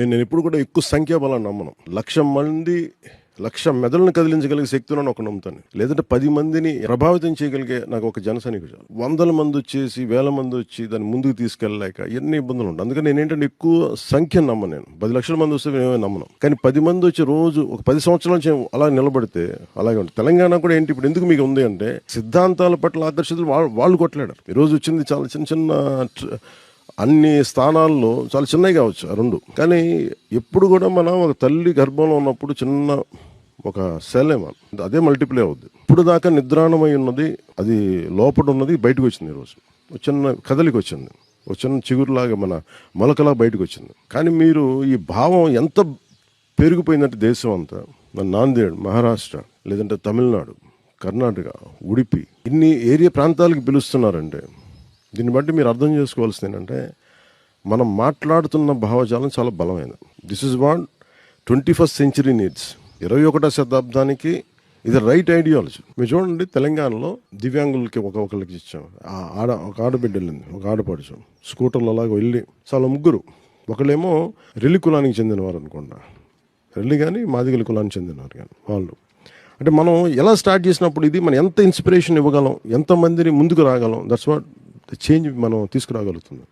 నేను ఎప్పుడు కూడా ఎక్కువ సంఖ్యాబలాన్ని నమ్మను. 1,00,000 మంది 1,00,000 మెదడులను కదిలించగలిగే శక్తి ఉన్నాను ఒక నమ్ముతాను. లేదంటే 10 మందిని ప్రభావితం చేయగలిగే నాకు ఒక జన సైనికుడు చాలు. 100 మంది వచ్చేసి 1000 మంది వచ్చి దాన్ని ముందుకు తీసుకెళ్ళలేక ఎన్ని ఇబ్బందులు ఉంటాయి. అందుకని నేనేంటంటే ఎక్కువ సంఖ్యను నమ్మను. నేను 10 లక్షల మంది వస్తే నేనే నమ్మను. కానీ 10 మంది వచ్చి రోజు ఒక 10 సంవత్సరాల నుంచి అలా నిలబడితే అలాగే ఉంటుంది. తెలంగాణ కూడా ఏంటి ఇప్పుడు ఎందుకు మీకు ఉంది అంటే సిద్ధాంతాల పట్ల ఆదర్శతలు వాళ్ళు కొట్లాడారు. ఈరోజు వచ్చింది చాలా చిన్న చిన్న అన్ని స్థానాల్లో చాలా చిన్నవి కావచ్చు ఆ రెండు. కానీ ఎప్పుడు కూడా మనం ఒక తల్లి గర్భంలో ఉన్నప్పుడు చిన్న ఒక సెలేమా అదే మల్టిప్లై అవుద్ది. ఇప్పుడు దాకా నిద్రాణమై ఉన్నది అది లోపల ఉన్నది బయటకు వచ్చింది. ఈరోజు చిన్న కదలికి వచ్చింది, ఒక చిన్న చిగురులాగా మన మొలకలా బయటకు వచ్చింది. కానీ మీరు ఈ భావం ఎంత పెరిగిపోయిందంటే దేశం అంతా నాందేడ్, మహారాష్ట్ర, లేదంటే తమిళనాడు, కర్ణాటక, ఉడిపి ఇన్ని ఏరియా ప్రాంతాలకు పిలుస్తున్నారంటే దీన్ని బట్టి మీరు అర్థం చేసుకోవాల్సింది ఏంటంటే మనం మాట్లాడుతున్న భావజాలం చాలా బలమైనది. This is what 21st century needs. 21వ శతాబ్దానికి ఇది రైట్ ఐడియాలజీ. మీరు చూడండి, తెలంగాణలో దివ్యాంగులకి ఒకరికి ఇచ్చాం. ఒక ఆడబిడ్డ వెళ్ళింది, ఒక ఆడపడుచు స్కూటర్లు అలాగ వెళ్ళి చాలా ముగ్గురు. ఒకళ్ళేమో రెల్లి కులానికి చెందినవారు అనుకుంటా, రెల్లి కానీ మాదిగల కులానికి చెందినవారు కానీ వాళ్ళు. అంటే మనం ఎలా స్టార్ట్ చేసినప్పుడు ఇది మనం ఎంత ఇన్స్పిరేషన్ ఇవ్వగలం, ఎంతమందిని ముందుకు రాగలం, దట్స్ వాట్ చేంజ్ మనం తీసుకురాగలుగుతుంది.